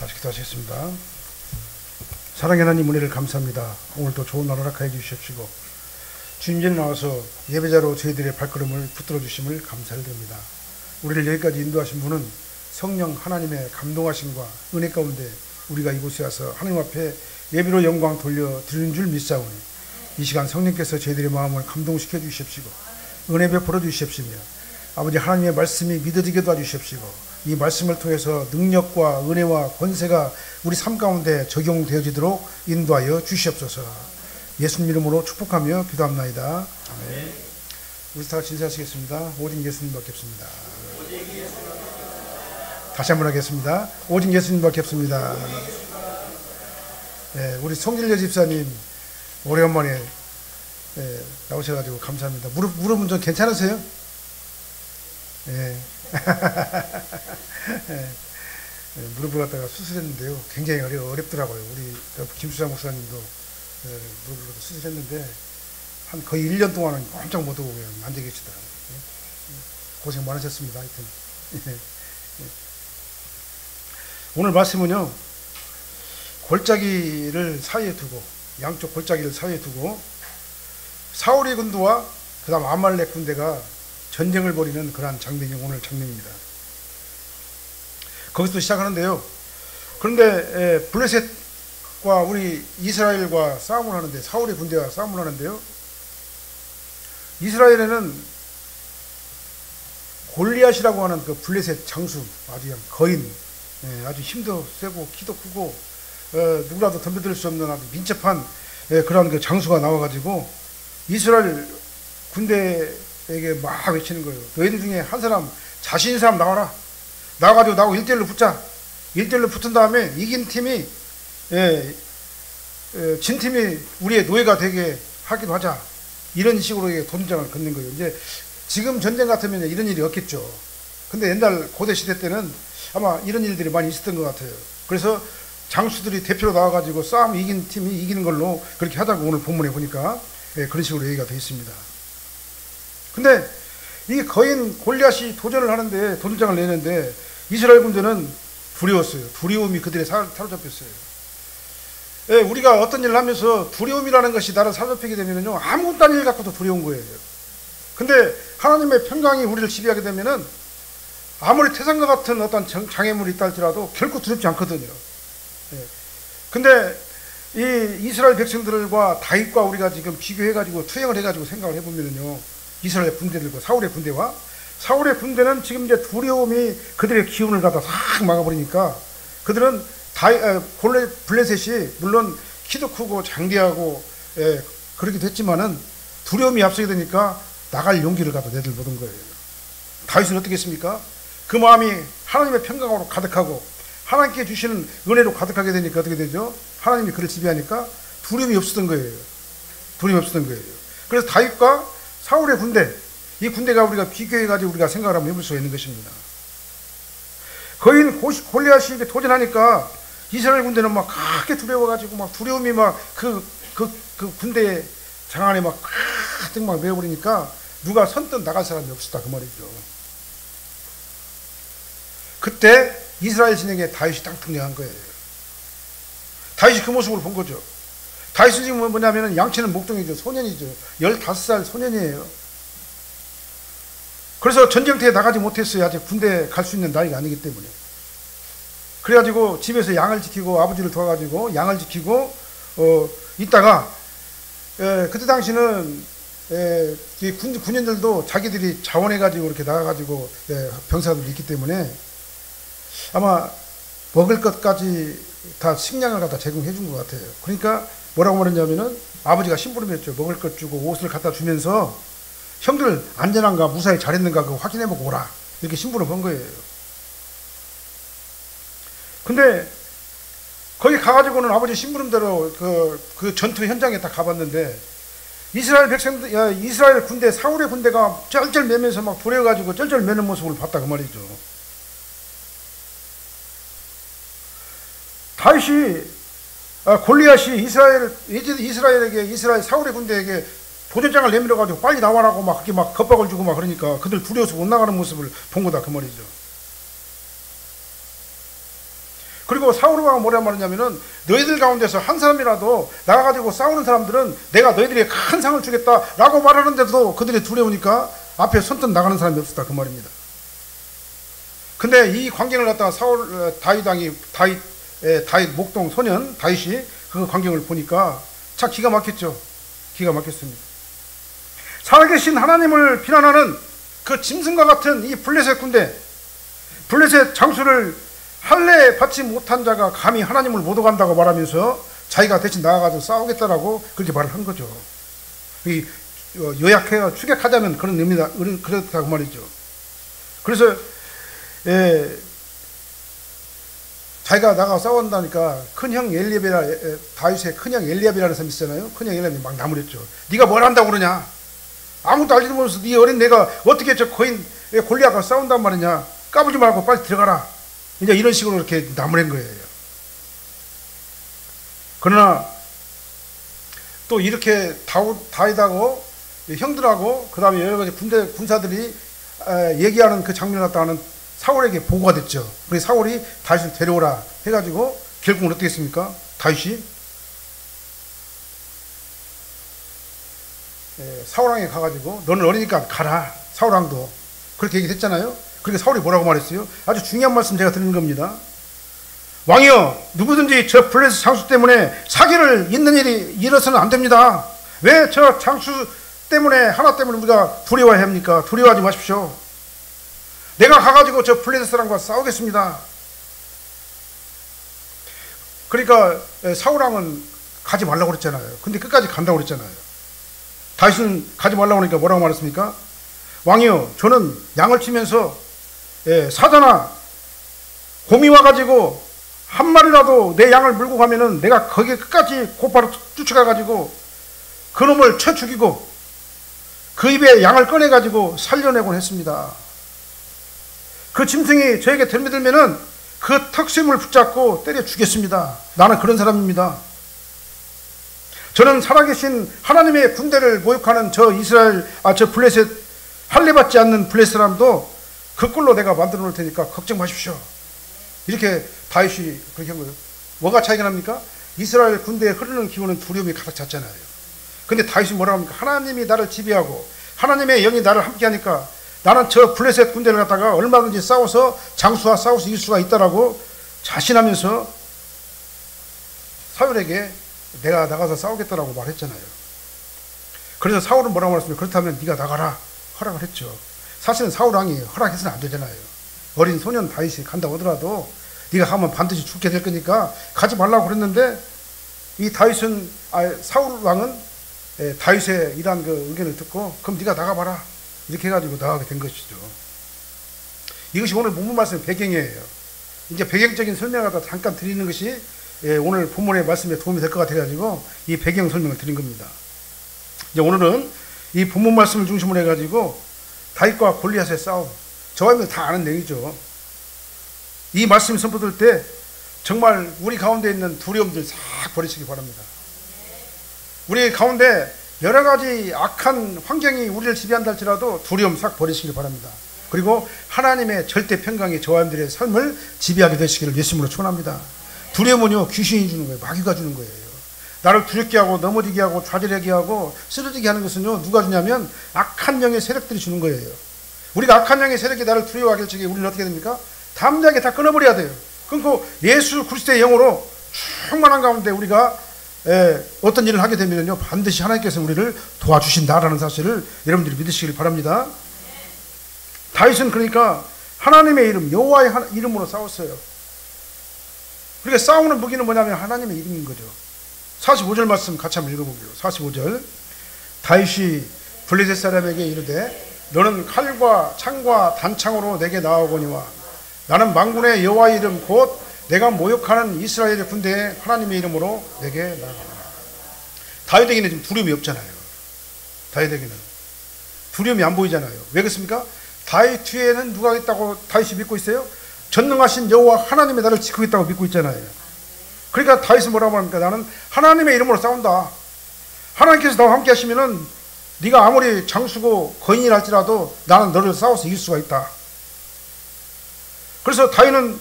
다시 기도하시겠습니다. 사랑의 하나님 은혜를 감사합니다. 오늘도 좋은 날 허락하여 주십시고 주님 전에 나와서 예배자로 저희들의 발걸음을 붙들어 주심을 감사를 드립니다. 우리를 여기까지 인도하신 분은 성령 하나님의 감동하심과 은혜 가운데 우리가 이곳에 와서 하나님 앞에 예배로 영광 돌려 드리는 줄 믿사오니 이 시간 성령께서 저희들의 마음을 감동시켜 주십시고 은혜 베풀어 주십시며 아버지 하나님의 말씀이 믿어지게 도와주십시고 이 말씀을 통해서 능력과 은혜와 권세가 우리 삶 가운데 적용되어지도록 인도하여 주시옵소서. 예수님 이름으로 축복하며 기도합나이다. 아멘. 우리 다 같이 인사하시겠습니다. 오직 예수님밖에 없습니다. 다시 한번 하겠습니다. 오직 예수님밖에 없습니다. 네, 우리 송길려 집사님 오래간만에 나오셔가지고 감사합니다. 무릎은 좀 괜찮으세요? 예. 무릎을 갖다가 수술했는데요. 굉장히 어렵더라고요. 우리 김수장 목사님도 무릎을 수술했는데 한 거의 1년 동안은 꼼짝 못하고 그냥 앉아 계시더라고요. 고생 많으셨습니다. 하여튼 오늘 말씀은요, 골짜기를 사이에 두고, 양쪽 골짜기를 사이에 두고 사울의 군대와 그 다음 아말렉 군대가 전쟁을 벌이는 그러한 장면이 오늘 장면입니다. 거기서 시작하는데요. 그런데 블레셋과 우리 이스라엘과 싸움을 하는데, 사울의 군대와 싸움을 하는데요, 이스라엘에는 골리앗이라고 하는 그 블레셋 장수, 아주 거인, 아주 힘도 세고 키도 크고 누구라도 덤벼들 수 없는 아주 민첩한 그런 그 장수가 나와가지고 이스라엘 군대에게 막 외치는 거예요. 너희들 중에 한 사람, 자신 있는 사람 나와라. 나와가지고 나하고 1대1로 붙자. 1대1로 붙은 다음에 이긴 팀이 진 팀이 우리의 노예가 되게 하기도 하자. 이런 식으로 도전장을 걷는 거예요. 이제 지금 전쟁 같으면 이런 일이 없겠죠. 근데 옛날 고대 시대 때는 아마 이런 일들이 많이 있었던 것 같아요. 그래서 장수들이 대표로 나와가지고 싸움 이긴 팀이 이기는 걸로 그렇게 하자고 오늘 본문에 보니까 그런 식으로 얘기가 되어 있습니다. 근데 이 거인 골리앗이 도전을 하는데, 도전장을 내는데 이스라엘 군대는 두려웠어요. 두려움이 그들의 사로잡혔어요. 우리가 어떤 일을 하면서 두려움이라는 것이 나를 사로잡히게 되면요, 아무것도 아닌 일 갖고도 두려운 거예요. 근데 하나님의 평강이 우리를 지배하게 되면은 아무리 태산과 같은 어떤 장애물이 있다 할지라도 결코 두렵지 않거든요. 근데 이 이스라엘 백성들과 다윗과 우리가 지금 비교해가지고 투영을 해가지고 생각을 해보면요, 이스라엘 군대들과 사울의 군대와 사울의 군대는 지금 이제 두려움이 그들의 기운을 갖다 싹 막아버리니까 그들은 블레셋이 물론 키도 크고 장대하고 그렇게 됐지만은 두려움이 앞서게 되니까 나갈 용기를 갖다 내들 못한 거예요. 다윗은 어떻게 했습니까? 그 마음이 하나님의 평강으로 가득하고 하나님께 주시는 은혜로 가득하게 되니까 어떻게 되죠? 하나님이 그를 지배하니까 두려움이 없었던 거예요. 두려움이 없었던 거예요. 그래서 다윗과 사울의 군대, 이 군대가 우리가 비교해가지고 우리가 생각을 한번 해볼 수가 있는 것입니다. 거인 골리앗이 도전하니까 이스라엘 군대는 막 크게 두려워가지고 막 두려움이 막 그 군대 장 안에 막 가득 막 메어버리니까 누가 선뜻 나갈 사람이 없었다 그 말이죠. 그때 이스라엘 진영에 다윗이 딱 등장한 거예요. 다윗이 그 모습을 본 거죠. 다윗은 지금 뭐냐면 양치는 목동이죠. 소년이죠. 15살 소년이에요. 그래서 전쟁터에 나가지 못했어요. 아직 군대 갈 수 있는 나이가 아니기 때문에. 그래가지고 집에서 양을 지키고 아버지를 도와가지고 양을 지키고 있다가 그때 당시는 군인들도 자기들이 자원해가지고 이렇게 나가가지고 병사들이 있기 때문에 아마 먹을 것까지 다 식량을 갖다 제공해 준 것 같아요. 그러니까 뭐라고 말했냐면은 아버지가 심부름했죠. 먹을 것 주고 옷을 갖다 주면서 형들 안전한가 무사히 잘했는가 그거 확인해보고 오라 이렇게 심부름 한 거예요. 근데 거기 가가지고는 아버지 심부름대로 그 전투 현장에 딱 가봤는데 이스라엘 백성들, 이스라엘 군대, 사울의 군대가 쩔쩔 매면서 막 두려워가지고 쩔쩔 매는 모습을 봤다 그 말이죠. 다윗이 골리앗이 이스라엘 사울의 군대에게 도전장을 내밀어가지고 빨리 나와라고 막 그렇게 막 겁박을 주고 막 그러니까 그들 두려워서 못 나가는 모습을 본 거다 그 말이죠. 그리고 사울 왕은 뭐라 말하냐면은 너희들 가운데서 한 사람이라도 나가가지고 싸우는 사람들은 내가 너희들에게 큰 상을 주겠다라고 말하는데도 그들이 두려우니까 앞에 선뜻 나가는 사람이 없었다 그 말입니다. 근데 이 광경을 갖다가 다윗 목동 소년 다윗이 그 광경을 보니까 참 기가 막혔죠. 기가 막혔습니다. 살아계신 하나님을 비난하는 그 짐승과 같은 이 블레셋 군대, 블레셋 장수를 할례 받지 못한 자가 감히 하나님을 못 오간다고 말하면서 자기가 대신 나가가지고 싸우겠다라고 그렇게 말을 한 거죠. 이 요약해서 추격하자면 그런 의미다, 그렇다고 말이죠. 그래서 자기가 나가 싸운다니까 큰형 다윗의 큰형 엘리압이라는 사람이 있잖아요. 큰형 엘리압이 막 나무랬죠. 네가 뭘 한다고 그러냐? 아무도 알지도 모르면서 네 어린 내가 어떻게 저 거인 골리앗과 싸운단 말이냐? 까불지 말고 빨리 들어가라. 이제 이런 식으로 이렇게 나무란 거예요. 그러나 또 이렇게 다윗하고 형들하고 그 다음에 여러 가지 군사들이 얘기하는 그 장면을 갖다가는 사울에게 보고가 됐죠. 그래서 사울이 다윗을 데려오라 해가지고 결국은 어떻게 했습니까? 다윗이 사울왕에 가가지고 너는 어리니까 가라. 사울왕도 그렇게 얘기했잖아요. 그러니까 사울이 뭐라고 말했어요? 아주 중요한 말씀 제가 드리는 겁니다. 왕이여, 누구든지 저 블레셋 장수 때문에 사기를 잇는 일이 일어서는 안 됩니다. 왜 저 장수 때문에 하나 때문에 우리가 두려워해야 합니까? 두려워하지 마십시오. 내가 가가지고 저 블레셋 사람과 싸우겠습니다. 그러니까 사울왕은 가지 말라고 그랬잖아요. 근데 끝까지 간다고 그랬잖아요. 다윗은 가지 말라고 하니까 뭐라고 말했습니까? 왕이여, 저는 양을 치면서 사자나 곰이 와가지고 한 마리라도 내 양을 물고 가면은 내가 거기에 끝까지 곧바로 쫓아가가지고 그놈을 쳐 죽이고 그 입에 양을 꺼내가지고 살려내곤 했습니다. 그 짐승이 저에게 들면은 그 턱심을 붙잡고 때려 죽였습니다. 나는 그런 사람입니다. 저는 살아계신 하나님의 군대를 모욕하는 저 블레셋 할례받지 않는 블레셋 사람도 그 꼴로 내가 만들어 놓을 테니까 걱정 마십시오. 이렇게 다윗이 그렇게 한 거예요. 뭐가 차이가 납니까? 이스라엘 군대에 흐르는 기운은 두려움이 가득 찼잖아요. 근데 다윗이 뭐라고 합니까? 하나님이 나를 지배하고 하나님의 영이 나를 함께 하니까 나는 저 블레셋 군대를 갖다가 얼마든지 싸워서 장수와 싸워서 이길 수가 있다라고 자신하면서 사울에게 내가 나가서 싸우겠다라고 말했잖아요. 그래서 사울은 뭐라고 말했습니까? 그렇다면 네가 나가라 허락을 했죠. 사실은 사울왕이 허락해서는 안 되잖아요. 어린 소년 다윗이 간다고 하더라도 네가 가면 반드시 죽게 될 거니까 가지 말라고 그랬는데 이 사울왕은 다윗의 이러한 그 의견을 듣고 그럼 네가 나가봐라 이렇게 해가지고 나가게 된 것이죠. 이것이 오늘 본문 말씀의 배경이에요. 이제 배경적인 설명을 갖다 잠깐 드리는 것이 오늘 본문의 말씀에 도움이 될 것 같아가지고 이 배경 설명을 드린 겁니다. 이제 오늘은 이 본문 말씀을 중심으로 해가지고 다윗과 골리앗의 싸움, 저와 다 아는 내용이죠. 이 말씀이 선포될 때 정말 우리 가운데 있는 두려움들 싹 버리시기 바랍니다. 우리 가운데 여러 가지 악한 환경이 우리를 지배한다 할지라도 두려움 싹 버리시기 바랍니다. 그리고 하나님의 절대 평강이 저와 여러분들의 삶을 지배하게 되시기를 예수님으로 축원합니다. 두려움은요, 귀신이 주는 거예요. 마귀가 주는 거예요. 나를 두렵게 하고 넘어지게 하고 좌절하게 하고 쓰러지게 하는 것은요, 누가 주냐면 악한 영의 세력들이 주는 거예요. 우리가 악한 영의 세력이 나를 두려워하게 할 적에 우리는 어떻게 됩니까? 담대하게 다 끊어버려야 돼요. 끊고 예수 그리스도의 영으로 충만한 가운데 우리가 어떤 일을 하게 되면요, 반드시 하나님께서 우리를 도와주신다라는 사실을 여러분들이 믿으시길 바랍니다. 다윗은 그러니까 하나님의 이름, 여호와의 이름으로 싸웠어요. 그러니까 싸우는 무기는 뭐냐면 하나님의 이름인 거죠. 45절 말씀 같이 한번 읽어볼게요. 45절. 다윗이 블레셋 사람에게 이르되 너는 칼과 창과 단창으로 내게 나아오거니와 나는 만군의 여호와의 이름 곧 내가 모욕하는 이스라엘의 군대의 하나님의 이름으로 내게 나아가라. 다윗에게는 지금 두려움이 없잖아요. 다윗에게는 두려움이 안 보이잖아요. 왜 그렇습니까? 다윗 뒤에는 누가 있다고 다윗이 믿고 있어요? 전능하신 여호와 하나님의 나를 지키고 있다고 믿고 있잖아요. 그러니까 다윗은 뭐라고 합니까? 나는 하나님의 이름으로 싸운다. 하나님께서 나와 함께 하시면은 네가 아무리 장수고 거인이랄지라도 나는 너를 싸워서 이길 수가 있다. 그래서 다윗은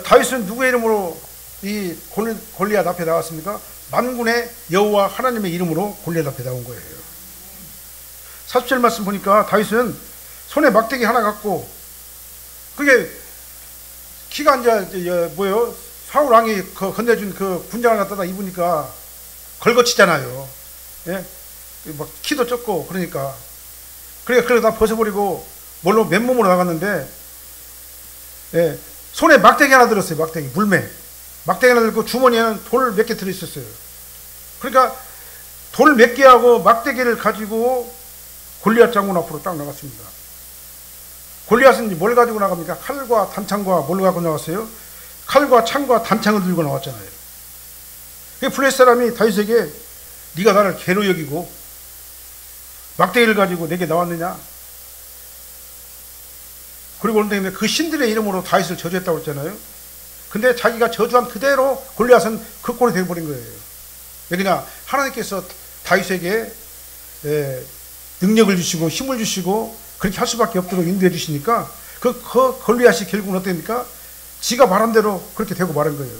다윗은 누구의 이름으로 이 골리앗 앞에 나왔습니까? 만군의 여호와 하나님의 이름으로 골리앗 앞에 나온 거예요. 40절 말씀 보니까 다윗은 손에 막대기 하나 갖고, 그게 키가 이제 뭐요? 사울 왕이 건네준 그 군장을 갖다가 입으니까 걸거치잖아요. 예? 막 키도 적고 그러니까. 그러다 벗어버리고 뭘로 맨몸으로 나갔는데, 예, 손에 막대기 하나 들었어요. 막대기, 물매. 막대기 하나 들고 주머니에는 돌 몇 개 들어있었어요. 그러니까 돌 몇 개하고 막대기를 가지고 골리앗 장군 앞으로 딱 나갔습니다. 골리앗은 뭘 가지고 나갑니까? 칼과 단창과 뭘 갖고 나갔어요? 칼과 창과 단창을 들고 나왔잖아요. 블레셋 사람이 다윗에게 네가 나를 개로 여기고 막대기를 가지고 내게 나왔느냐? 그리고 오늘 그 신들의 이름으로 다윗을 저주했다고 했잖아요. 근데 자기가 저주한 그대로 골리앗은 그 꼴이 되어버린 거예요. 왜냐? 하나님께서 다윗에게 능력을 주시고 힘을 주시고 그렇게 할 수밖에 없도록 인도해 주시니까 그 골리앗이 결국은 어떻습니까? 지가 말한 대로 그렇게 되고 말한 거예요.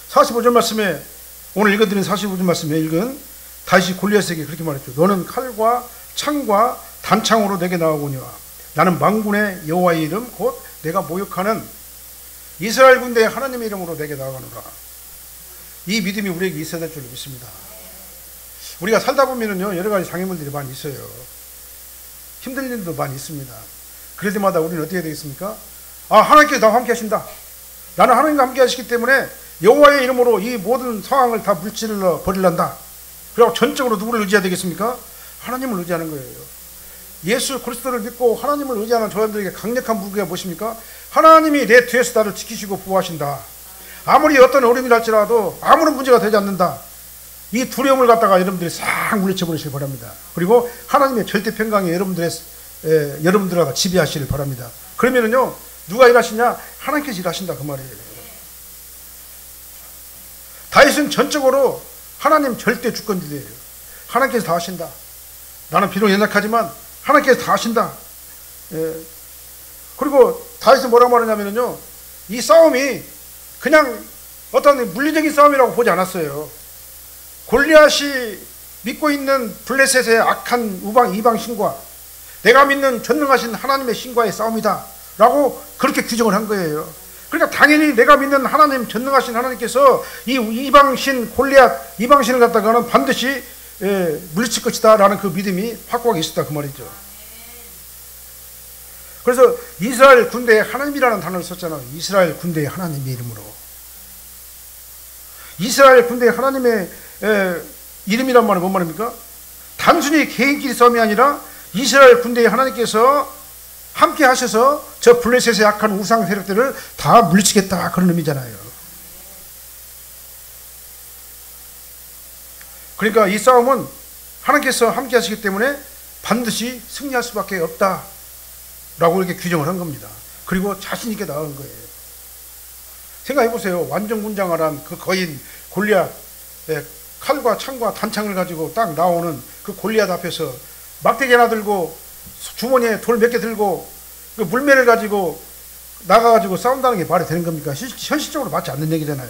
45절 말씀에, 오늘 읽어드린 45절 말씀에 읽은 다윗이 골리앗에게 그렇게 말했죠. 너는 칼과 창과 단창으로 내게 나오거니와 나는 만군의 여호와의 이름 곧 내가 모욕하는 이스라엘 군대의 하나님의 이름으로 내게 나아가노라. 이 믿음이 우리에게 있어야 될 줄 믿습니다. 우리가 살다 보면은요, 여러 가지 장애물들이 많이 있어요. 힘든 일도 많이 있습니다. 그럴 때마다 우리는 어떻게 되겠습니까? 하나님께서 나와 함께 하신다. 나는 하나님과 함께 하시기 때문에 여호와의 이름으로 이 모든 상황을 다 물질러 버릴란다. 그리고 전적으로 누구를 의지해야 되겠습니까? 하나님을 의지하는 거예요. 예수 그리스도를 믿고 하나님을 의지하는 저들에게 강력한 무기가 무엇입니까? 하나님이 내 뒤에서 나를 지키시고 보호하신다. 아무리 어떤 어려움이 날지라도 아무런 문제가 되지 않는다. 이 두려움을 갖다가 여러분들이 싹 물리쳐 버리시기 바랍니다. 그리고 하나님의 절대 평강이 여러분들과 지배하시길 바랍니다. 그러면은요, 누가 일하시냐? 하나님께서 일하신다 그 말이에요. 다윗은 전적으로 하나님 절대 주권주의예요. 하나님께서 다 하신다. 나는 비록 연약하지만 하나님께서 다 하신다. 그리고 다윗은 뭐라고 말하냐면요, 이 싸움이 그냥 어떤 물리적인 싸움이라고 보지 않았어요. 골리앗이 믿고 있는 블레셋의 악한 이방 신과 내가 믿는 전능하신 하나님의 신과의 싸움이다 라고 그렇게 규정을 한 거예요. 그러니까 당연히 내가 믿는 하나님, 전능하신 하나님께서 이 이방신 골리앗, 이방신을 갖다가는 반드시 물리칠 것이다 라는 그 믿음이 확고하게 있었다 그 말이죠. 그래서 이스라엘 군대의 하나님이라는 단어를 썼잖아요. 이스라엘 군대의 하나님의 이름으로. 이스라엘 군대의 하나님의 이름이란 말은 뭔 말입니까? 단순히 개인끼리 싸움이 아니라 이스라엘 군대의 하나님께서 함께 하셔서 저 블레셋의 약한 우상 세력들을 다 물리치겠다 그런 의미잖아요. 그러니까 이 싸움은 하나님께서 함께 하시기 때문에 반드시 승리할 수밖에 없다 라고 이렇게 규정을 한 겁니다. 그리고 자신 있게 나간 거예요. 생각해 보세요. 완전군장하란 그 거인 골리앗, 칼과 창과 단창을 가지고 딱 나오는 그 골리앗 앞에서 막대기 하나 들고 주머니에 돌 몇 개 들고 그 물매를 가지고 나가가지고 싸운다는 게 말이 되는 겁니까? 현실적으로 맞지 않는 얘기잖아요.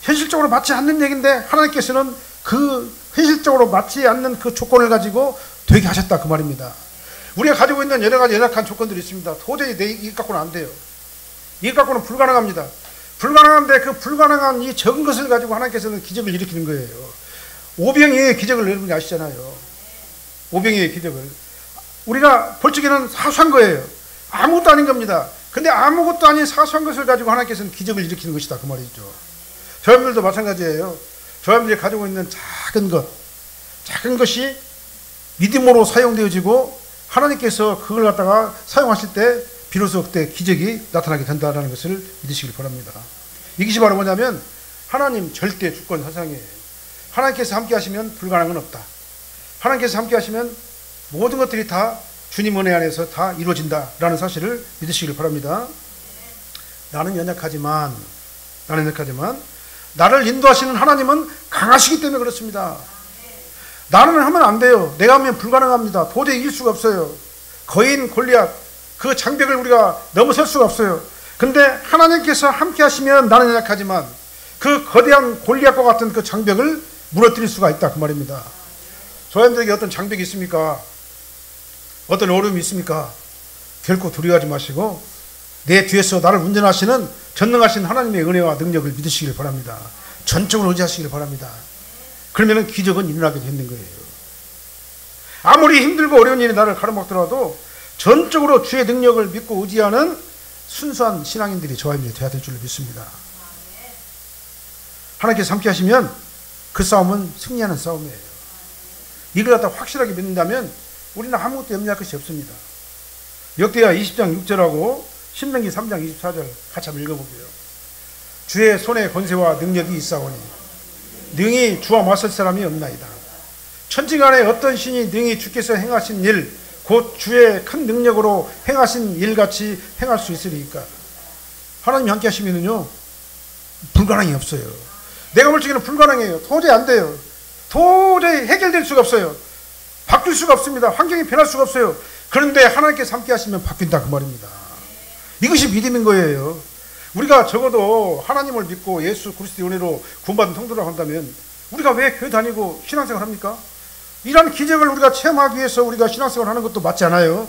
현실적으로 맞지 않는 얘기인데 하나님께서는 그 현실적으로 맞지 않는 그 조건을 가지고 되게 하셨다 그 말입니다. 우리가 가지고 있는 여러 가지 연약한 조건들이 있습니다. 도저히 이것 갖고는 안 돼요. 이것 갖고는 불가능합니다. 불가능한데 그 불가능한 이 적은 것을 가지고 하나님께서는 기적을 일으키는 거예요. 오병이의 기적을 여러분이 아시잖아요. 오병이의 기적을. 우리가 볼 적에는 사소한 거예요. 아무것도 아닌 겁니다. 근데 아무것도 아닌 사소한 것을 가지고 하나님께서는 기적을 일으키는 것이다 그 말이죠. 저희들도 마찬가지예요. 저희들이 가지고 있는 작은 것이 믿음으로 사용되어지고 하나님께서 그걸 갖다가 사용하실 때 비로소 그때 기적이 나타나게 된다는 것을 믿으시길 바랍니다. 이것이 바로 뭐냐면 하나님 절대 주권 사상이에요. 하나님께서 함께 하시면 불가능은 없다. 하나님께서 함께 하시면 모든 것들이 다 주님 은혜 안에서 다 이루어진다라는 사실을 믿으시길 바랍니다. 나는 연약하지만 나를 인도하시는 하나님은 강하시기 때문에 그렇습니다. 나는 하면 안 돼요. 내가 하면 불가능합니다. 도저히 이길 수가 없어요. 거인 골리앗, 그 장벽을 우리가 넘어설 수가 없어요. 근데 하나님께서 함께 하시면 나는 연약하지만 그 거대한 골리앗과 같은 그 장벽을 무너뜨릴 수가 있다 그 말입니다. 저희들에게 어떤 장벽이 있습니까? 어떤 어려움이 있습니까? 결코 두려워하지 마시고 내 뒤에서 나를 운전하시는 전능하신 하나님의 은혜와 능력을 믿으시길 바랍니다. 전적으로 의지하시길 바랍니다. 그러면 기적은 일어나게 되는 거예요. 아무리 힘들고 어려운 일이 나를 가로막더라도 전적으로 주의 능력을 믿고 의지하는 순수한 신앙인들이 저와 여러분이 되어야 될 줄로 믿습니다. 하나님께서 함께 하시면 그 싸움은 승리하는 싸움이에요. 이걸 갖다 확실하게 믿는다면 우리는 아무것도 염려할 것이 없습니다. 역대하 20장 6절하고 신명기 3장 24절 같이 한번 읽어볼게요. 주의 손에 권세와 능력이 있사오니 능히 주와 맞설 사람이 없나이다. 천지간에 어떤 신이 능히 주께서 행하신 일 곧 주의 큰 능력으로 행하신 일같이 행할 수 있으리까. 하나님이 함께 하시면은요 불가능이 없어요. 내가 볼 적에는 불가능해요. 도저히 안 돼요. 도저히 해결될 수가 없어요. 바뀔 수가 없습니다. 환경이 변할 수가 없어요. 그런데 하나님께서 함께 하시면 바뀐다 그 말입니다. 이것이 믿음인 거예요. 우리가 적어도 하나님을 믿고 예수 그리스도의 은혜로 구원받은 성도라고 한다면 우리가 왜 교회 다니고 신앙생활 합니까? 이런 기적을 우리가 체험하기 위해서 우리가 신앙생활 하는 것도 맞지 않아요?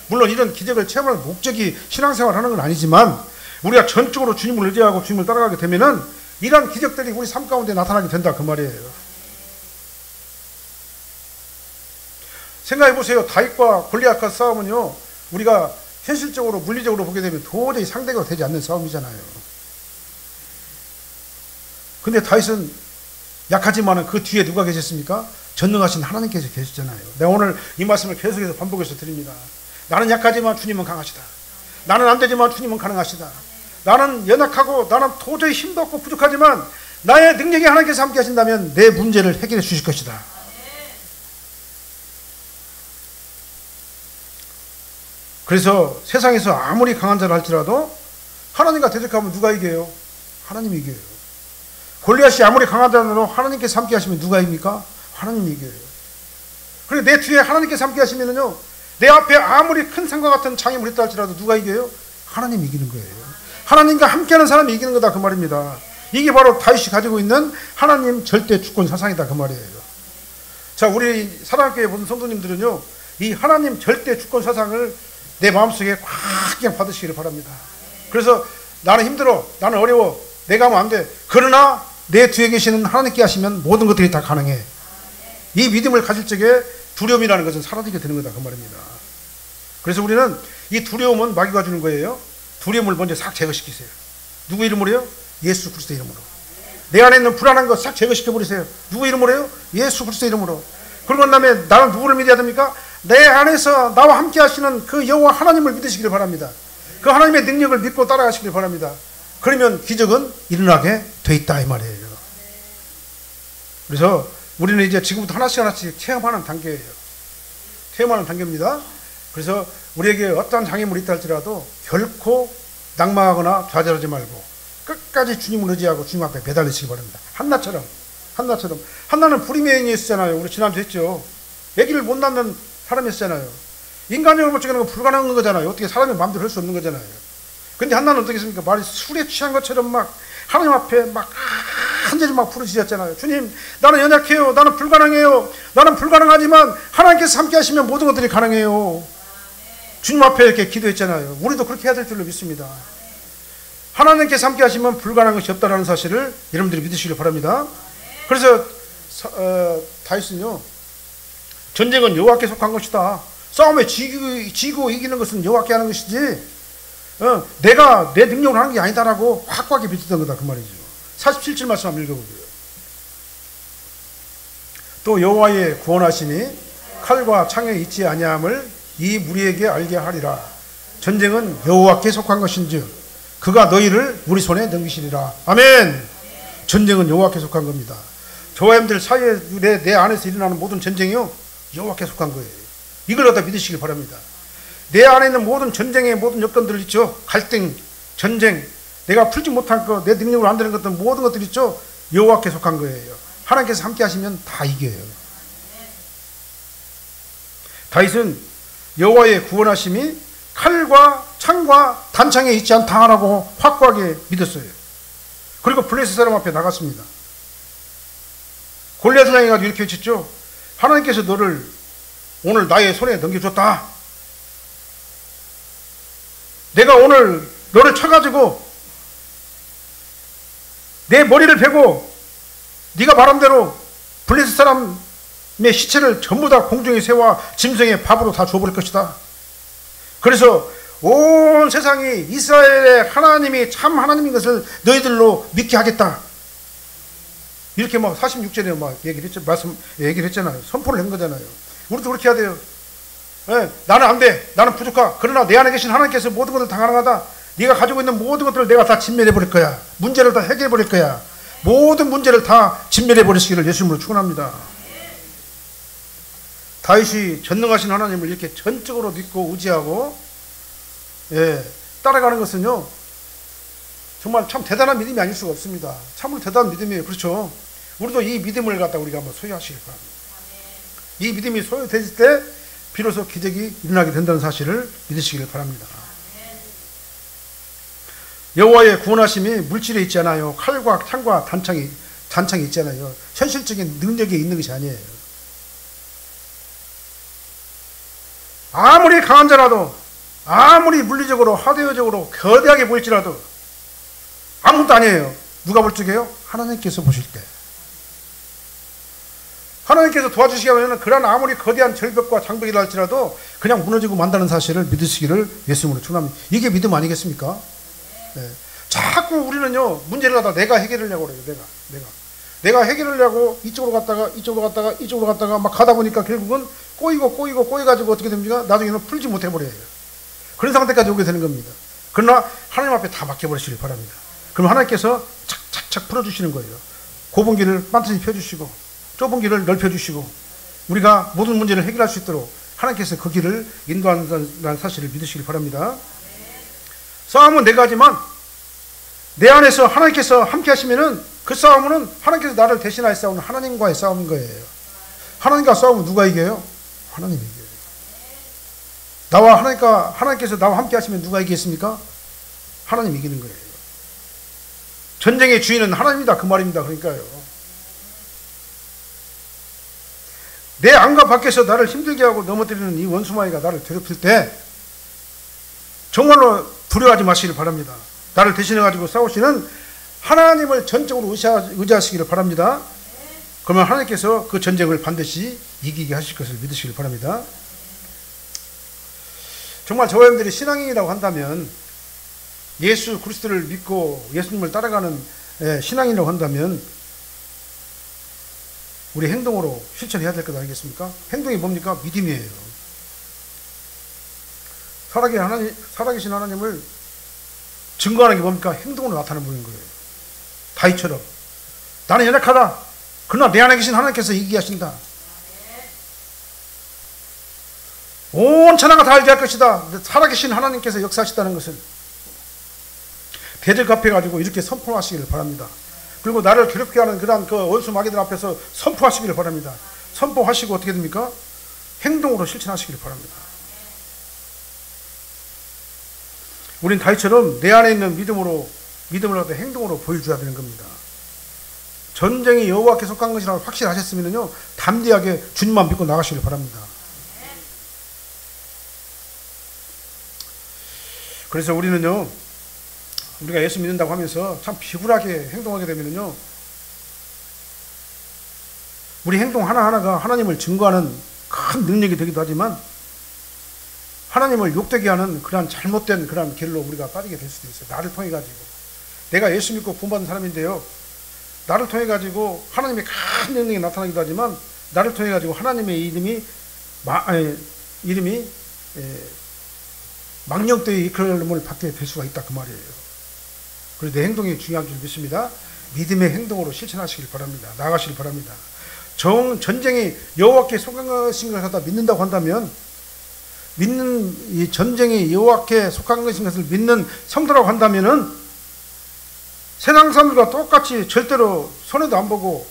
물론 이런 기적을 체험할 목적이 신앙생활 하는 건 아니지만 우리가 전적으로 주님을 의지하고 주님을 따라가게 되면은 이런 기적들이 우리 삶 가운데 나타나게 된다 그 말이에요. 생각해 보세요. 다윗과 골리앗과 싸움은요 우리가 현실적으로 물리적으로 보게 되면 도저히 상대가 되지 않는 싸움이잖아요. 근데 다윗은 약하지만 그 뒤에 누가 계셨습니까? 전능하신 하나님께서 계셨잖아요. 내가 오늘 이 말씀을 계속해서 반복해서 드립니다. 나는 약하지만 주님은 강하시다. 나는 안 되지만 주님은 가능하시다. 나는 연약하고 나는 도저히 힘도 없고 부족하지만 나의 능력이 하나님께서 함께 하신다면 내 문제를 해결해 주실 것이다. 그래서 세상에서 아무리 강한 자를 할지라도 하나님과 대적하면 누가 이겨요? 하나님이 이겨요. 골리앗이 아무리 강한 자로 하나님께서 함께 하시면 누가 이깁니까? 하나님이 이겨요. 그리고 내 뒤에 하나님께서 함께 하시면은요 내 앞에 아무리 큰 산과 같은 장애물이 있다 할지라도 누가 이겨요? 하나님이 이기는 거예요. 하나님과 함께하는 사람이 이기는 거다 그 말입니다. 이게 바로 다윗이 가지고 있는 하나님 절대 주권 사상이다 그 말이에요. 자, 우리 사랑교회 모든 성도님들은요 이 하나님 절대 주권 사상을 내 마음속에 꽉 그냥 받으시기를 바랍니다. 그래서 나는 힘들어, 나는 어려워, 내가 하면 안 돼. 그러나 내 뒤에 계시는 하나님께 하시면 모든 것들이 다 가능해. 이 믿음을 가질 적에 두려움이라는 것은 사라지게 되는 거다 그 말입니다. 그래서 우리는 이 두려움은 마귀가 주는 거예요. 두려움을 먼저 싹 제거시키세요. 누구 이름으로요? 예수 그리스도 이름으로. 내 안에 있는 불안한 것 싹 제거시켜 버리세요. 누구 이름으로요? 예수 그리스도 이름으로. 그러고 난 다음에 나는 누구를 믿어야 됩니까? 내 안에서 나와 함께 하시는 그 여호와 하나님을 믿으시길 바랍니다. 그 하나님의 능력을 믿고 따라가시길 바랍니다. 그러면 기적은 일어나게 돼 있다 이 말이에요. 그래서 우리는 이제 지금부터 하나씩 하나씩 체험하는 단계예요. 체험하는 단계입니다. 그래서 우리에게 어떠한 장애물이 있다 할지라도 결코 낙망하거나 좌절하지 말고 끝까지 주님을 의지하고 주님 앞에 매달리시기 바랍니다. 한나처럼. 한나는 불임의 여인이었잖아요. 우리 지난주에 했죠. 아기를 못 낳는 사람이었잖아요. 인간적으로 볼 적에는 불가능한 거잖아요. 어떻게 사람이 마음대로 할 수 없는 거잖아요. 근데 한나는 어떻게 했습니까? 말이 술에 취한 것처럼 막 하나님 앞에 막 한절이 막 부르짖었잖아요. 주님, 나는 연약해요. 나는 불가능해요. 나는 불가능하지만 하나님께서 함께 하시면 모든 것들이 가능해요. 주님 앞에 이렇게 기도했잖아요. 우리도 그렇게 해야 될 줄로 믿습니다. 하나님께서 함께 하시면 불가능한 것이 없다는 사실을 여러분들이 믿으시길 바랍니다. 그래서 다윗은요, 전쟁은 여호와께 속한 것이다. 싸움에 지고 이기는 것은 여호와께 하는 것이지 내가 내 능력으로 하는 게 아니다라고 확고하게 믿었던 거다 그 말이죠. 47절 말씀 한번 읽어볼게요. 또 여호와의 구원하심이 칼과 창에 있지 아니함을 이 무리에게 알게 하리라. 전쟁은 여호와께 속한 것인즉 그가 너희를 우리 손에 넘기시리라. 아멘. 전쟁은 여호와께 속한 겁니다. 저와 여러분들 사이에 내 안에서 일어나는 모든 전쟁이요 여호와께 속한 거예요. 이걸 갖다 믿으시길 바랍니다. 내 안에 있는 모든 전쟁의 모든 여건들 있죠. 갈등, 전쟁, 내가 풀지 못한 것, 내 능력으로 안 되는 것들 모든 것들 있죠. 여호와께 속한 거예요. 하나님께서 함께 하시면 다 이겨요. 다윗은 여호와의 구원하심이 칼과 창과 단창에 있지 않다라고 확고하게 믿었어요. 그리고 블레셋 사람 앞에 나갔습니다. 골리앗을 향해 가지고 이렇게 외쳤죠. 하나님께서 너를 오늘 나의 손에 넘겨줬다. 내가 오늘 너를 쳐가지고 내 머리를 베고 네가 말한 대로 블레셋 사람의 시체를 전부 다 공중에 새와 짐승의 밥으로 다 줘버릴 것이다. 그래서 온 세상이 이스라엘의 하나님이 참 하나님인 것을 너희들로 믿게 하겠다. 이렇게 막 46절에 막 얘기를 했잖아요. 선포를 한 거잖아요. 우리도 그렇게 해야 돼요. 네, 나는 안 돼. 나는 부족하. 그러나 내 안에 계신 하나님께서 모든 것을 다 가능하다. 네가 가지고 있는 모든 것들을 내가 다 진멸해 버릴 거야. 문제를 다 해결해 버릴 거야. 모든 문제를 다 진멸해 버리시기를 예수님으로 축원합니다. 다윗이 전능하신 하나님을 이렇게 전적으로 믿고 의지하고 따라가는 것은요 정말 참 대단한 믿음이 아닐 수가 없습니다. 참으로 대단한 믿음이에요. 그렇죠? 우리도 이 믿음을 갖다 우리가 한번 소유하시길 바랍니다. 이 믿음이 소유됐을 때 비로소 기적이 일어나게 된다는 사실을 믿으시길 바랍니다. 여호와의 구원하심이 물질에 있지 않아요. 칼과 창과 단창이 있지 않아요. 현실적인 능력에 있는 것이 아니에요. 아무리 강한 자라도, 아무리 물리적으로 하드웨어적으로 거대하게 보일지라도 아무것도 아니에요. 누가 볼 적에요? 하나님께서 보실 때. 하나님께서 도와주시게 하면 그런 아무리 거대한 절벽과 장벽이라 할지라도 그냥 무너지고 만다는 사실을 믿으시기를 예수님으로 축원합니다. 이게 믿음 아니겠습니까? 네. 자꾸 우리는요 문제를 갖다 내가 해결하려고 그래요. 내가 해결하려고 이쪽으로 갔다가 막 가다 보니까 결국은 꼬이가지고 어떻게 됩니까? 나중에는 풀지 못해 버려요. 그런 상태까지 오게 되는 겁니다. 그러나 하나님 앞에 다 맡겨버리시길 바랍니다. 그럼 하나님께서 착착착 풀어주시는 거예요. 좁은 길을 반드시 펴주시고 좁은 길을 넓혀주시고 우리가 모든 문제를 해결할 수 있도록 하나님께서 그 길을 인도한다는 사실을 믿으시길 바랍니다. 싸움은 내가 하지만 내 안에서 하나님께서 함께 하시면은 그 싸움은 하나님께서 나를 대신하여 싸우는 하나님과의 싸움인 거예요. 하나님과 싸우면 누가 이겨요? 하나님이 이겨요. 하나님께서 나와 함께 하시면 누가 이기겠습니까? 하나님이 이기는 거예요. 전쟁의 주인은 하나님이다 그 말입니다. 그러니까요. 내 안과 밖에서 나를 힘들게 하고 넘어뜨리는 이 원수마귀가 나를 괴롭힐 때 정말로 두려워하지 마시길 바랍니다. 나를 대신해가지고 싸우시는 하나님을 전적으로 의지하시기를 바랍니다. 그러면 하나님께서 그 전쟁을 반드시 이기게 하실 것을 믿으시길 바랍니다. 정말 저와 여러분들이 신앙인이라고 한다면 예수 그리스도를 믿고 예수님을 따라가는 신앙인이라고 한다면 우리 행동으로 실천해야 될 것 아니겠습니까? 행동이 뭡니까? 믿음이에요. 살아계신 하나님을 증거하는 게 뭡니까? 행동으로 나타나는 분인 거예요. 다윗처럼 나는 연약하다. 그러나 내 안에 계신 하나님께서 이기게 하신다. 온 천하가 다 알게 할 것이다. 살아계신 하나님께서 역사하시다는 것을 대적합해가지고 이렇게 선포하시기를 바랍니다. 그리고 나를 괴롭게 하는 그런 그 원수 마귀들 앞에서 선포하시기를 바랍니다. 선포하시고 어떻게 됩니까? 행동으로 실천하시기를 바랍니다. 우린 다윗처럼 내 안에 있는 믿음을 갖다 행동으로 보여줘야 되는 겁니다. 전쟁이 여호와께 속한 것이라고 확실하셨으면요 담대하게 주님만 믿고 나가시길 바랍니다. 그래서 우리는요 우리가 예수 믿는다고 하면서 참 비굴하게 행동하게 되면요 우리 행동 하나하나가 하나님을 증거하는 큰 능력이 되기도 하지만 하나님을 욕되게 하는 그런 잘못된 그런 길로 우리가 빠지게 될 수도 있어요. 나를 통해 가지고 내가 예수 믿고 구원받은 사람인데요 나를 통해 가지고 하나님의 큰 능력이 나타나기도 하지만 나를 통해 가지고 하나님의 이름이 망령되이 이끌림을 받게 될 수가 있다 그 말이에요. 그래서 내 행동이 중요한 줄 믿습니다. 믿음의 행동으로 실천하시길 바랍니다. 나아가시길 바랍니다. 전쟁이 여호와께 속한 것인 것을 갖다 믿는다고 한다면 믿는 이 전쟁이 여호와께 속한 것인 것을 믿는 성도라고 한다면은 세상 사람들과 똑같이 절대로 손해도 안 보고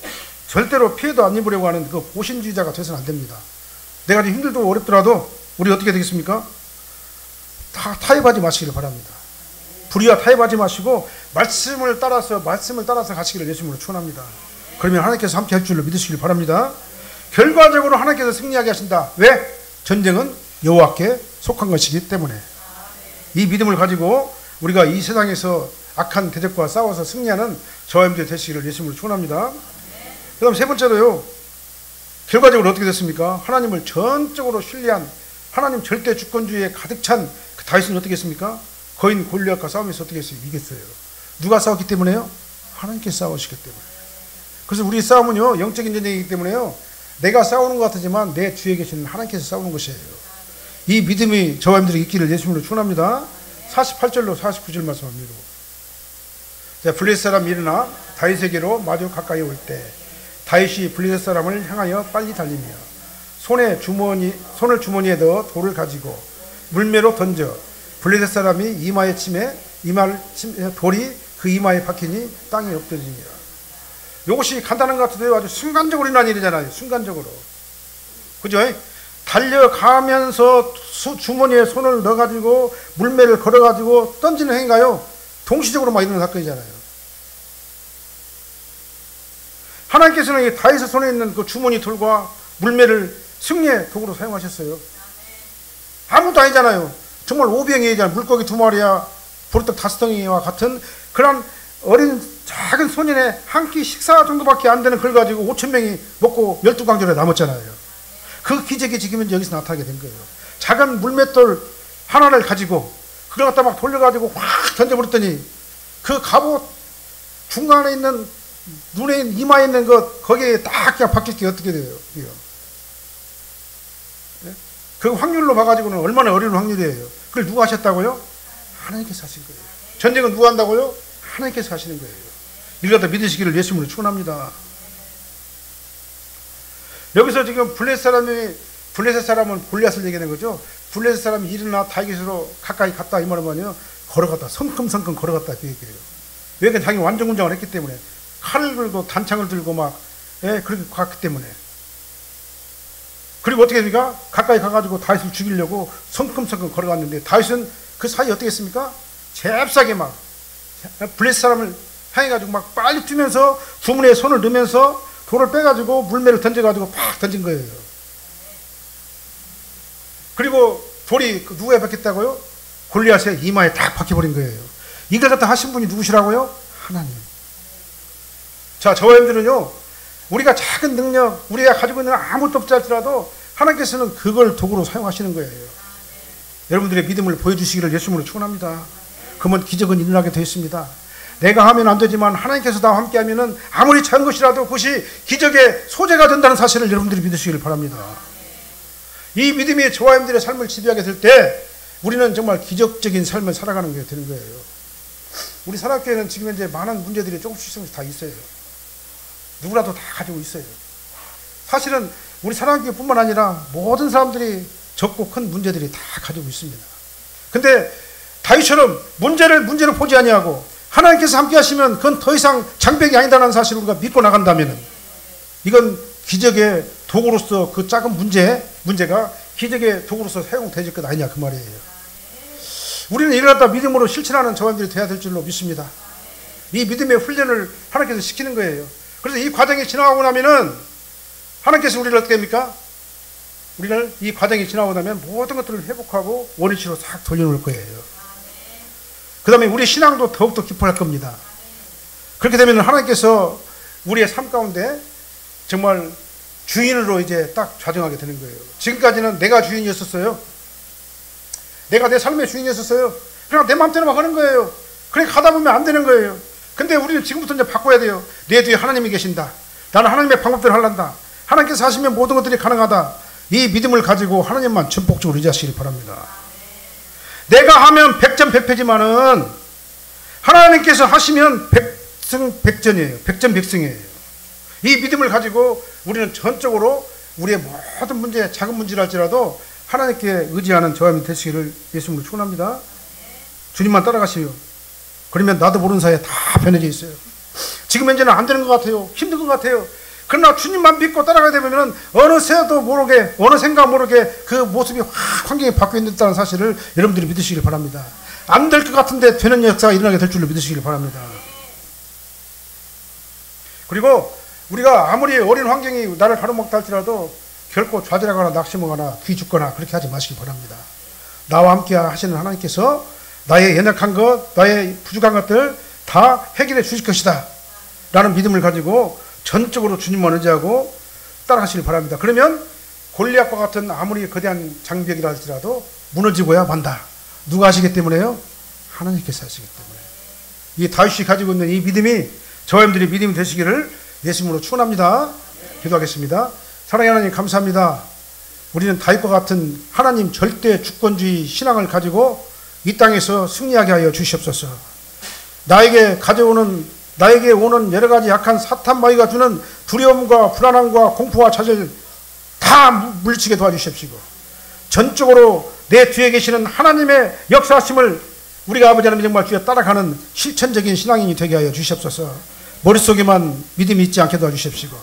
절대로 피해도 안 입으려고 하는 그 보신주의자가 되서는 안 됩니다. 내가 좀 힘들고 어렵더라도 우리 어떻게 되겠습니까? 타협하지 마시기를 바랍니다. 불의와 타협하지 마시고 말씀을 따라서 가시기를 예수님으로 축원합니다. 그러면 하나님께서 함께 할 줄로 믿으시길 바랍니다. 결과적으로 하나님께서 승리하게 하신다. 왜? 전쟁은 여호와께 속한 것이기 때문에. 이 믿음을 가지고 우리가 이 세상에서 악한 대적과 싸워서 승리하는 저와 여러분들 되시기를 예수님으로 축원합니다. 그 다음 세 번째로요, 결과적으로 어떻게 됐습니까? 하나님을 전적으로 신뢰한 하나님 절대 주권주의에 가득 찬 그 다윗은 어떻게 했습니까? 거인 골리앗과 싸우면서 어떻게 했어요? 이겼어요. 누가 싸웠기 때문에요? 하나님께서 싸우시기 때문에. 그래서 우리 싸움은요, 영적인 전쟁이기 때문에요, 내가 싸우는 것 같지만 내 주위에 계시는 하나님께서 싸우는 것이에요. 이 믿음이 저와 여러분들이 있기를 예수님으로 축원합니다. 48절로 49절 말씀합니다. 자, 블레셋 사람 일어나 다윗에게로 마주 가까이 올 때 다윗이 블레셋 사람을 향하여 빨리 달리며 손을 주머니에 넣어 돌을 가지고 물매로 던져 블레셋 사람이 이마에 침에 돌이 그 이마에 박히니 땅에 엎드리니라. 이것이 간단한 것 같아도 아주 순간적으로 일어난 일이잖아요. 순간적으로. 그죠? 달려가면서 주머니에 손을 넣어가지고 물매를 걸어가지고 던지는 행위가요, 동시적으로 막 일어나는 사건이잖아요. 하나님께서는 이 다윗의 손에 있는 그 주머니 돌과 물매를 승리의 도구로 사용하셨어요. 아무것도 아니잖아요. 정말 오병이잖아요. 물고기 2마리야 보리떡 5덩이와 같은 그런 어린 작은 소년의 한 끼 식사 정도밖에 안 되는 걸 가지고 5,000명이 먹고 12강조에 남았잖아요. 그 기적이 지금 여기서 나타나게 된 거예요. 작은 물맷돌 하나를 가지고 그걸 갖다 막 돌려가지고 확 던져버렸더니 그 갑옷 중간에 있는 눈에 이마에 있는 것 거기에 딱 그냥 박힐 게 어떻게 돼요? 그 확률로 봐가지고는 얼마나 어려운 확률이에요. 그걸 누가 하셨다고요? 하나님께서 하신 거예요. 전쟁은 누가 한다고요? 하나님께서 하시는 거예요. 이를 갖다 믿으시기를 예수님으로 축원합니다. 여기서 지금 블레셋 사람은 골리앗을 얘기하는 거죠. 블레셋 사람이 일어나 다윗으로 가까이 갔다 이 말은 뭐냐면 걸어갔다, 성큼성큼 걸어갔다 그 얘기예요. 왜? 자기 완전군장을 했기 때문에, 칼을 들고 단창을 들고 막 그렇게 갔기 때문에. 그리고 어떻게 됩니까? 가까이 가가지고 다윗을 죽이려고 성큼성큼 걸어갔는데 다윗은 그 사이에 어떻게 했습니까? 잽싸게 막 블레셋 사람을 향해가지고 막 빨리 뛰면서 주머니에 손을 넣으면서 돌을 빼가지고 물매를 던져가지고 팍 던진 거예요. 그리고 돌이 누구에 박혔다고요? 골리앗의 이마에 딱 박혀버린 거예요. 이걸 갖다 하신 분이 누구시라고요? 하나님. 자, 저와 여러분들은요, 우리가 작은 능력, 우리가 가지고 있는 아무것도 없지 할지라도 하나님께서는 그걸 도구로 사용하시는 거예요. 여러분들의 믿음을 보여주시기를 예수님으로 축원합니다. 그러면 기적은 일어나게 되어 있습니다. 내가 하면 안 되지만 하나님께서 나와 함께 하면은 아무리 작은 것이라도 그것이 기적의 소재가 된다는 사실을 여러분들이 믿으시기를 바랍니다. 이 믿음이 저와 여러분들의 삶을 지배하게 될 때 우리는 정말 기적적인 삶을 살아가는 게 되는 거예요. 우리 산악교회는 지금 현재 많은 문제들이 조금씩 다 있어요. 누구라도 다 가지고 있어요. 사실은 우리 산악교회뿐만 아니라 모든 사람들이 적고 큰 문제들이 다 가지고 있습니다. 근데 다윗처럼 문제를 보지 아니하고 하나님께서 함께 하시면 그건 더 이상 장벽이 아니다라는 사실을 우리가 믿고 나간다면 이건 기적의 도구로서 그 작은 문제가 기적의 도구로서 사용되질 것 아니냐 그 말이에요. 우리는 이를 갖다 믿음으로 실천하는 저원들이 되어야 될 줄로 믿습니다. 이 믿음의 훈련을 하나님께서 시키는 거예요. 그래서 이 과정이 지나가고 나면은 하나님께서 우리를 어떻게 합니까? 우리를 이 과정이 지나고 나면 모든 것들을 회복하고 원위치로 싹 돌려놓을 거예요. 그 다음에 우리 신앙도 더욱더 깊어할 겁니다. 그렇게 되면 하나님께서 우리의 삶 가운데 정말 주인으로 이제 딱 좌정하게 되는 거예요. 지금까지는 내가 주인이었었어요. 내가 내 삶의 주인이었었어요. 그냥 내 마음대로 막 하는 거예요. 그렇게 가다 보면 안 되는 거예요. 근데 우리는 지금부터 이제 바꿔야 돼요. 내 뒤에 하나님이 계신다. 나는 하나님의 방법대로 하란다. 하나님께서 하시면 모든 것들이 가능하다. 이 믿음을 가지고 하나님만 전폭적으로 의지하시길 바랍니다. 내가 하면 100점 100패지만은 하나님께서 하시면 100승 100전이에요. 이 믿음을 가지고 우리는 전적으로 우리의 모든 문제, 작은 문제랄지라도 하나님께 의지하는 저와 되시기를 예수님으로 축원합니다. 주님만 따라가시오. 그러면 나도 모르는 사이에 다 변해져 있어요. 지금 현재는 안 되는 것 같아요. 힘든 것 같아요. 그러나 주님만 믿고 따라가야 되면 어느새도 모르게, 어느 생각 모르게 그 모습이 확 환경이 바뀌어 있다는 사실을 여러분들이 믿으시길 바랍니다. 안 될 것 같은데 되는 역사가 일어나게 될 줄로 믿으시길 바랍니다. 그리고 우리가 아무리 어린 환경이 나를 가로막다 할지라도 결코 좌절하거나 낙심하거나 뒤죽거나 그렇게 하지 마시기 바랍니다. 나와 함께 하시는 하나님께서 나의 연약한 것, 나의 부족한 것들 다 해결해 주실 것이다 라는 믿음을 가지고 전적으로 주님만 의지하고 따라가시길 바랍니다. 그러면 골리앗과 같은 아무리 거대한 장벽이라 할지라도 무너지고야 만다. 누가 하시기 때문에요? 하나님께서 하시기 때문에. 이 다윗이 가지고 있는 이 믿음이 저와 여러분들이 믿음이 되시기를 예수님으로 축원합니다. 기도하겠습니다. 사랑의 하나님 감사합니다. 우리는 다윗과 같은 하나님 절대 주권주의 신앙을 가지고 이 땅에서 승리하게 하여 주시옵소서. 나에게 오는 여러 가지 약한 사탄 마귀가 주는 두려움과 불안함과 공포와 좌절 다 물리치게 도와주십시고 전적으로 내 뒤에 계시는 하나님의 역사하심을 우리가 아버지 하나님 정말 주에 따라가는 실천적인 신앙인이 되게 하여 주시옵소서. 머릿속에만 믿음이 있지 않게 도와주십시고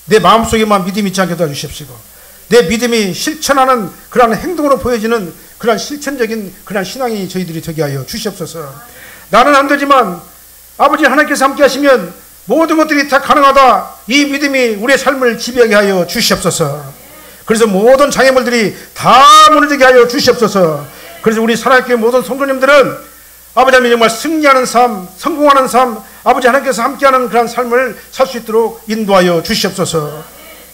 내 마음속에만 믿음이 있지 않게 도와주십시고 내 믿음이 실천하는 그러한 행동으로 보여지는 그러한 실천적인 그러한 신앙이 저희들이 되게 하여 주시옵소서. 나는 안 되지만 아버지 하나님께서 함께 하시면 모든 것들이 다 가능하다. 이 믿음이 우리의 삶을 지배하게 하여 주시옵소서. 그래서 모든 장애물들이 다 무너지게 하여 주시옵소서. 그래서 우리 사랑교회 모든 성도님들은 아버지 하나님 정말 승리하는 삶, 성공하는 삶, 아버지 하나님께서 함께하는 그런 삶을 살 수 있도록 인도하여 주시옵소서.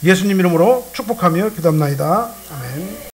예수님 이름으로 축복하며 기도합나이다. 아멘.